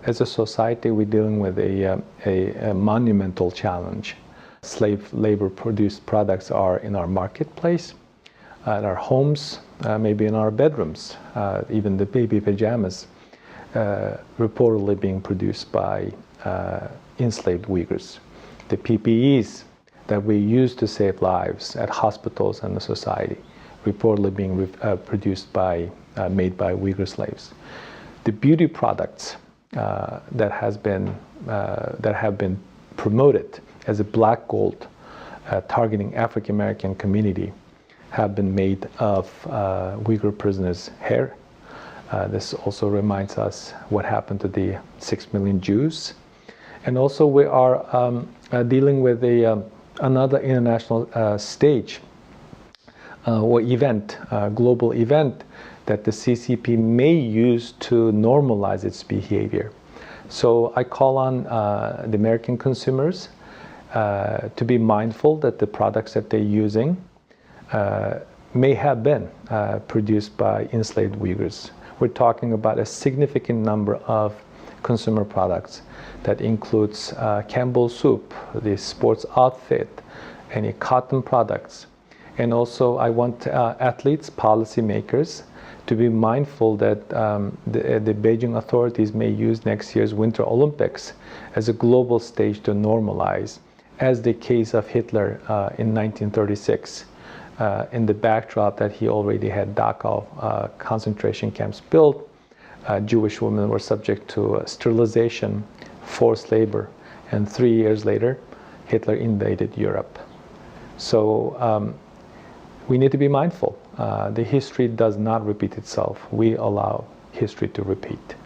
as a society, we're dealing with a monumental challenge. Slave labor-produced products are in our marketplace, at our homes, maybe in our bedrooms, even the baby pajamas, reportedly being produced by enslaved Uyghurs. The PPEs that we use to save lives at hospitals and the society, reportedly being made by Uyghur slaves. The beauty products that have been promoted as a black gold targeting African American community have been made of Uyghur prisoners' hair. This also reminds us what happened to the 6 million Jews. And also we are dealing with another international stage or event, global event that the CCP may use to normalize its behavior. So I call on the American consumers to be mindful that the products that they're using may have been produced by enslaved Uyghurs. We're talking about a significant number of consumer products that includes Campbell soup, the sports outfit, any cotton products. And also I want athletes, policymakers, to be mindful that the Beijing authorities may use next year's Winter Olympics as a global stage to normalize, as the case of Hitler in 1936. In the backdrop that he already had Dachau concentration camps built, Jewish women were subject to sterilization, forced labor, and 3 years later, Hitler invaded Europe. So we need to be mindful. The history does not repeat itself. We allow history to repeat.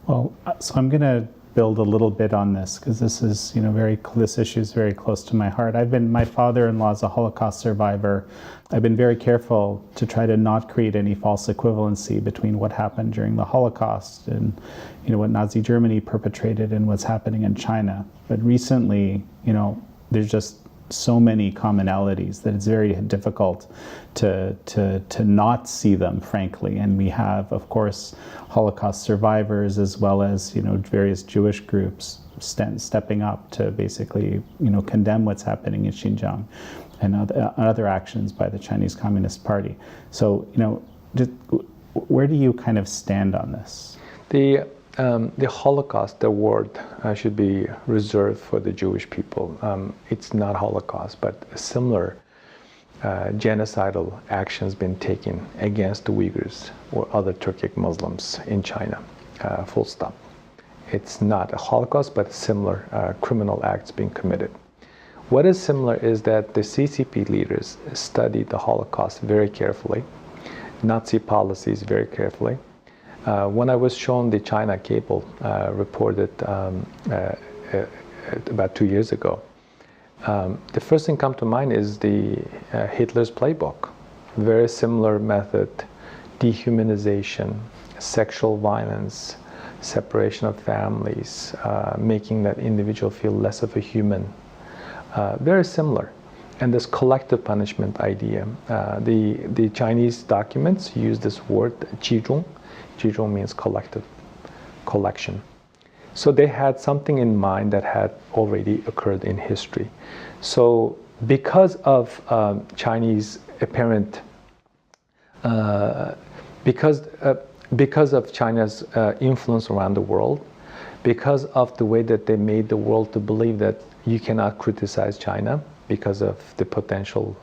Well, so I'm going to build a little bit on this because this is, this issue is very close to my heart. My father-in-law is a Holocaust survivor. I've been very careful to try to not create any false equivalency between what happened during the Holocaust and, what Nazi Germany perpetrated and what's happening in China. But recently, there's just so many commonalities that it's very difficult to not see them, frankly. And we have, of course, Holocaust survivors as well as various Jewish groups stepping up to basically condemn what's happening in Xinjiang and other actions by the Chinese Communist Party. So where do you kind of stand on this? The Holocaust, the word should be reserved for the Jewish people. It's not Holocaust, but similar genocidal actions been taken against the Uyghurs or other Turkic Muslims in China, full stop. It's not a Holocaust, but similar criminal acts being committed. What is similar is that the CCP leaders studied the Holocaust very carefully, Nazi policies very carefully. When I was shown the China cable reported about 2 years ago, the first thing come to mind is the Hitler's playbook. Very similar method, dehumanization, sexual violence, separation of families, making that individual feel less of a human. Very similar. And this collective punishment idea. The Chinese documents use this word, 集中. 集中 means collective, collection. So they had something in mind that had already occurred in history. So because of Chinese apparent, because of China's influence around the world, because of the way that they made the world to believe that you cannot criticize China because of the potential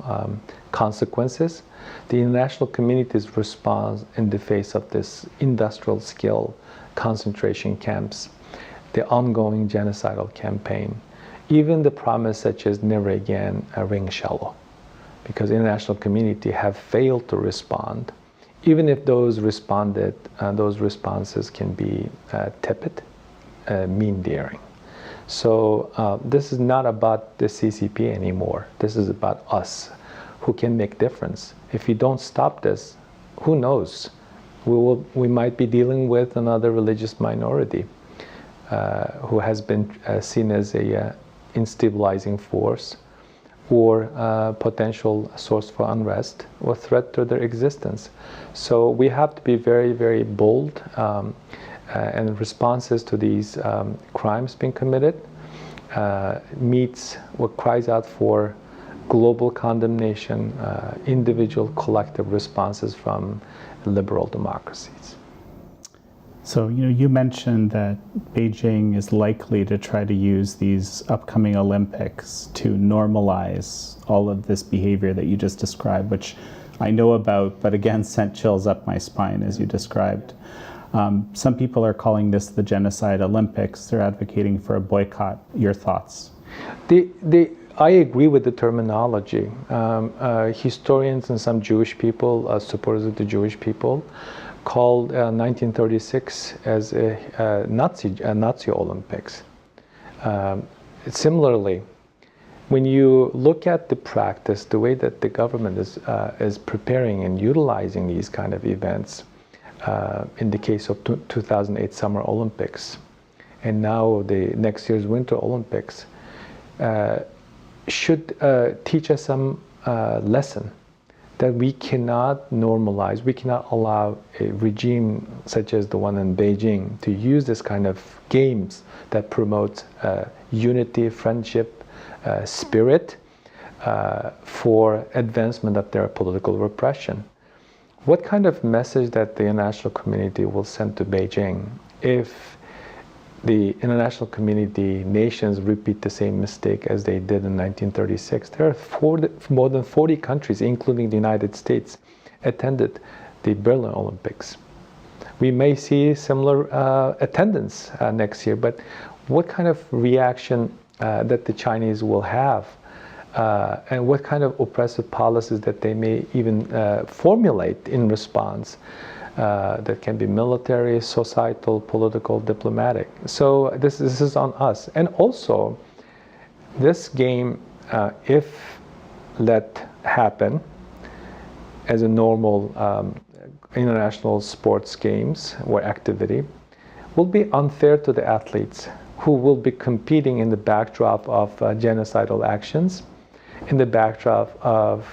consequences, the international community's response in the face of this industrial scale concentration camps, the ongoing genocidal campaign, even the promise such as never again a ring shallow, because the international community have failed to respond, even if those responses can be tepid, mean-daring. So this is not about the CCP anymore. This is about us, who can make difference. If we don't stop this, who knows? We might be dealing with another religious minority who has been seen as a instabilizing force or potential source for unrest or threat to their existence. So we have to be very, very bold and responses to these crimes being committed meets what cries out for global condemnation, individual collective responses from liberal democracies. So, you mentioned that Beijing is likely to try to use these upcoming Olympics to normalize all of this behavior that you just described, which I know about, but again, sent chills up my spine as you described. Some people are calling this the Genocide Olympics. They're advocating for a boycott. Your thoughts? I agree with the terminology. Historians and some Jewish people, supporters of the Jewish people, called 1936 as a Nazi Olympics. Similarly, when you look at the practice, the way that the government is preparing and utilizing these kind of events, in the case of 2008 Summer Olympics, and now the next year's Winter Olympics, should teach us some lesson that we cannot normalize, we cannot allow a regime such as the one in Beijing to use this kind of games that promote unity, friendship, spirit for advancement of their political repression. What kind of message that the international community will send to Beijing if the international community, nations repeat the same mistake as they did in 1936? There are more than 40 countries, including the United States, attended the Berlin Olympics. We may see similar attendance next year, but what kind of reaction that the Chinese will have, and what kind of oppressive policies that they may even formulate in response, that can be military, societal, political, diplomatic. So this is on us. And also, this game, if let happen as a normal international sports games or activity, will be unfair to the athletes who will be competing in the backdrop of genocidal actions, in the backdrop of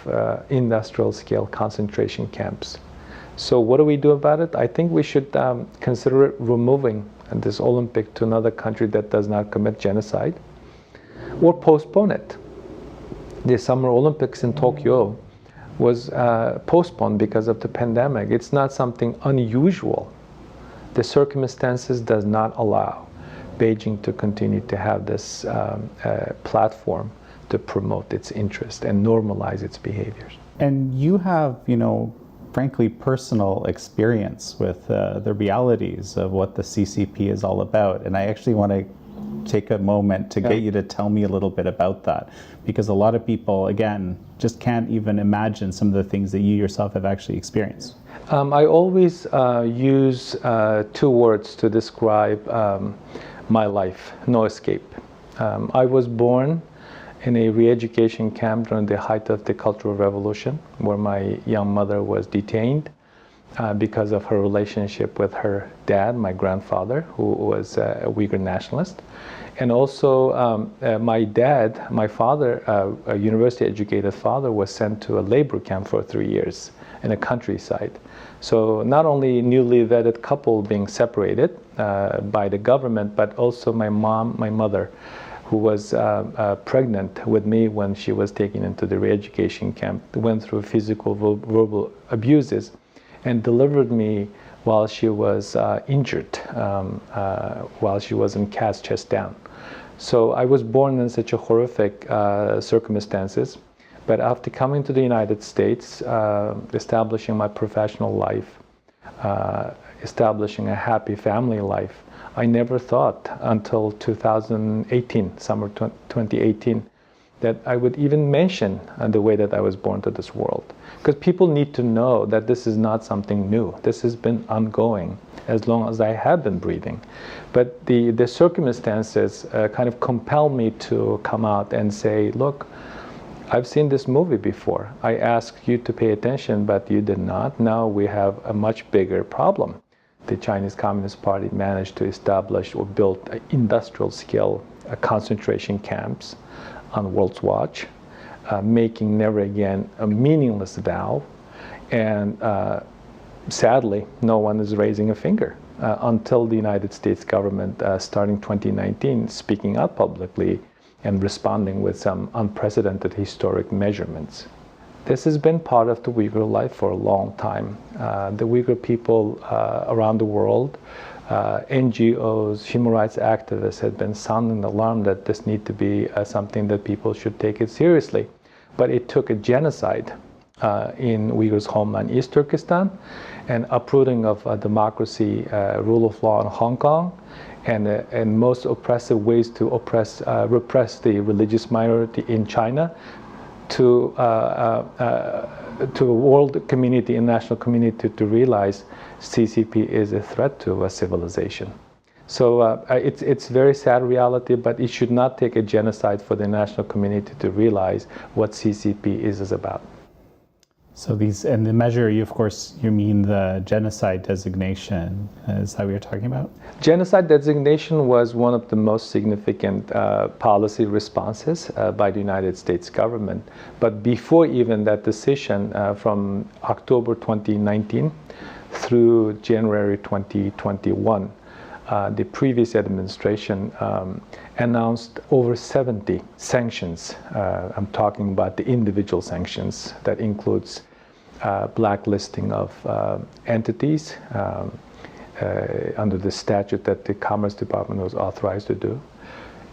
industrial scale concentration camps. So what do we do about it? I think we should consider removing this Olympic to another country that does not commit genocide, or postpone it. The Summer Olympics in Tokyo was postponed because of the pandemic. It's not something unusual. The circumstances does not allow Beijing to continue to have this platform to promote its interest and normalize its behaviors. And you have, frankly, personal experience with the realities of what the CCP is all about. And I actually want to take a moment to get you to tell me a little bit about that, because a lot of people, again, just can't even imagine some of the things that you yourself have actually experienced. I always use two words to describe my life: no escape. I was born in a re-education camp during the height of the Cultural Revolution, where my young mother was detained because of her relationship with her dad, my grandfather, who was a Uyghur nationalist. And also my father, a university-educated father, was sent to a labor camp for 3 years in the countryside. So not only newly wedded couple being separated by the government, but also my mother, who was pregnant with me when she was taken into the re-education camp, went through physical, verbal abuses, and delivered me while she was injured, while she was in cast chest down. So I was born in such a horrific circumstances, but after coming to the United States, establishing my professional life, establishing a happy family life, I never thought until 2018, summer 2018, that I would even mention the way that I was born to this world. Because people need to know that this is not something new. This has been ongoing as long as I have been breathing. But the circumstances kind of compel me to come out and say, look, I've seen this movie before. I asked you to pay attention, but you did not. Now we have a much bigger problem. The Chinese Communist Party managed to establish or build industrial scale concentration camps on World's Watch, making never again a meaningless vow. And sadly, no one is raising a finger. until the United States government, starting 2019, speaking out publicly and responding with some unprecedented historic measurements. This has been part of the Uyghur life for a long time. The Uyghur people around the world, NGOs, human rights activists had been sounding the alarm that this need to be something that people should take it seriously. But it took a genocide in Uyghurs' homeland, East Turkestan, and uprooting of democracy, rule of law in Hong Kong, and most oppressive ways to repress the religious minority in China, to a world community, international community, to realize CCP is a threat to a civilization. So it's very sad reality, but it should not take a genocide for the international community to realize what CCP is about. So and the measure, you mean the genocide designation. Is that what you're talking about? Genocide designation was one of the most significant policy responses by the United States government. But before even that decision, from October 2019 through January 2021, the previous administration announced over 70 sanctions. I'm talking about the individual sanctions. That includes blacklisting of entities under the statute that the Commerce Department was authorized to do,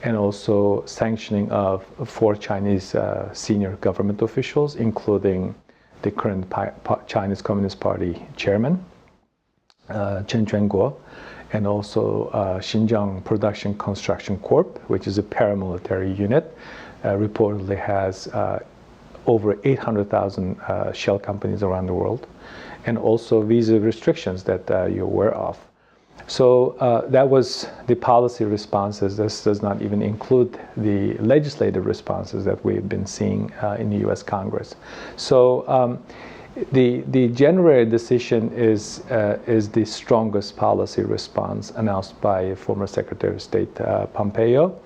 and also sanctioning of 4 Chinese senior government officials, including the current Chinese Communist Party chairman, Chen Quanguo, and also Xinjiang Production Construction Corp, which is a paramilitary unit, reportedly has over 800,000 shell companies around the world, and also visa restrictions that you're aware of. So that was the policy responses. This does not even include the legislative responses that we've been seeing in the U.S. Congress. So the January decision is the strongest policy response announced by former Secretary of State Pompeo,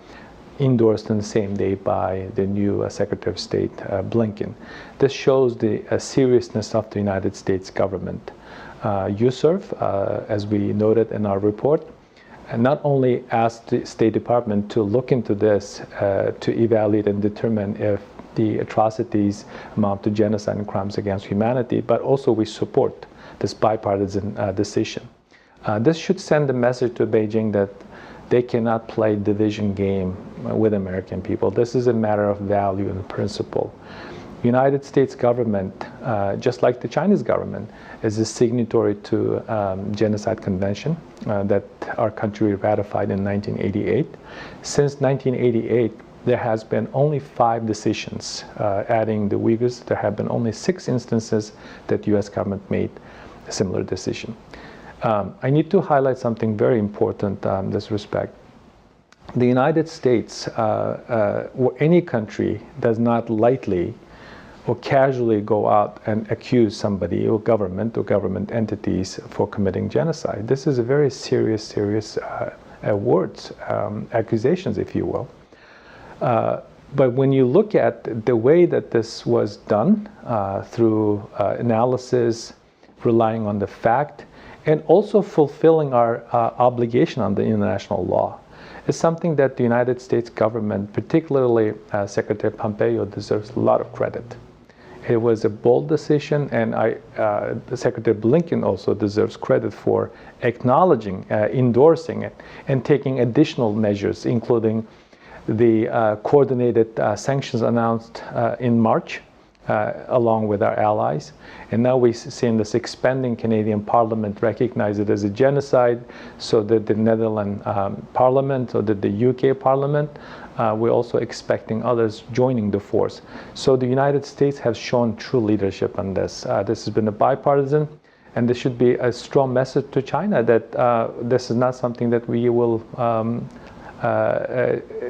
endorsed on the same day by the new Secretary of State Blinken. This shows the seriousness of the United States government. USERF, as we noted in our report, and not only asked the State Department to look into this to evaluate and determine if the atrocities amount to genocide and crimes against humanity, but also we support this bipartisan decision. This should send a message to Beijing that they cannot play division game with American people. This is a matter of value and principle. United States government, just like the Chinese government, is a signatory to Genocide Convention that our country ratified in 1988. Since 1988, there has been only 5 decisions adding the Uyghurs. There have been only 6 instances that U.S. government made a similar decision. I need to highlight something very important in this respect. The United States, or any country, does not lightly or casually go out and accuse somebody or government entities for committing genocide. This is a very serious words, accusations, if you will. But when you look at the way that this was done through analysis, relying on the fact, and also fulfilling our obligation under international law, is something that the United States government, particularly Secretary Pompeo, deserves a lot of credit. It was a bold decision, and Secretary Blinken also deserves credit for acknowledging, endorsing it, and taking additional measures, including the coordinated sanctions announced in March, along with our allies. And now we see in this expanding Canadian Parliament recognize it as a genocide, so that the Netherlands Parliament, or that the UK Parliament, we're also expecting others joining the force. So the United States has shown true leadership on this. This has been a bipartisan, and this should be a strong message to China that this is not something that we will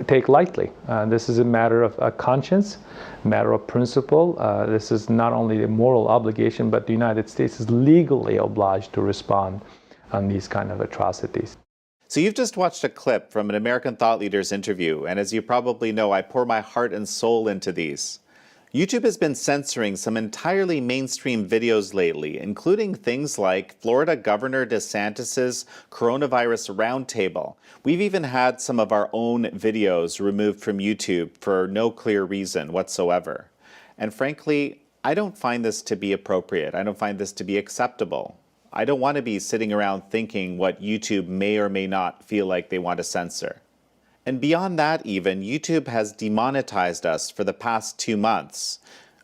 take lightly. This is a matter of conscience, matter of principle. This is not only a moral obligation, but the United States is legally obliged to respond on these kind of atrocities. So you've just watched a clip from an American thought leader's interview, and as you probably know, I pour my heart and soul into these. YouTube has been censoring some entirely mainstream videos lately, including things like Florida Governor DeSantis's coronavirus roundtable. We've even had some of our own videos removed from YouTube for no clear reason whatsoever. And frankly, I don't find this to be appropriate. I don't find this to be acceptable. I don't want to be sitting around thinking what YouTube may or may not feel like they want to censor. And beyond that even, YouTube has demonetized us for the past 2 months.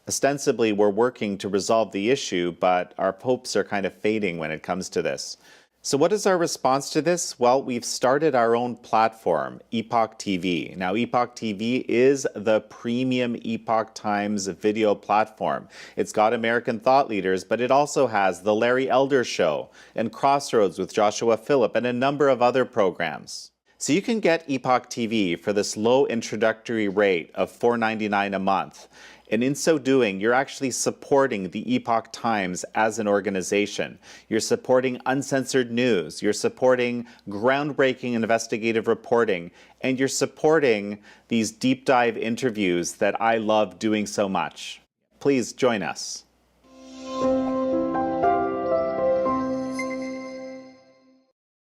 Ostensibly, we're working to resolve the issue, but our hopes are kind of fading when it comes to this. So what is our response to this? Well, we've started our own platform, epochtv. Now, epochtv is the premium Epoch Times video platform. It's got American thought leaders, but it also has The Larry Elder Show and Crossroads with Joshua Phillip and a number of other programs. So you can get Epoch TV for this low introductory rate of $4.99 a month. And in so doing, you're actually supporting the Epoch Times as an organization. You're supporting uncensored news. You're supporting groundbreaking investigative reporting. And you're supporting these deep dive interviews that I love doing so much. Please join us.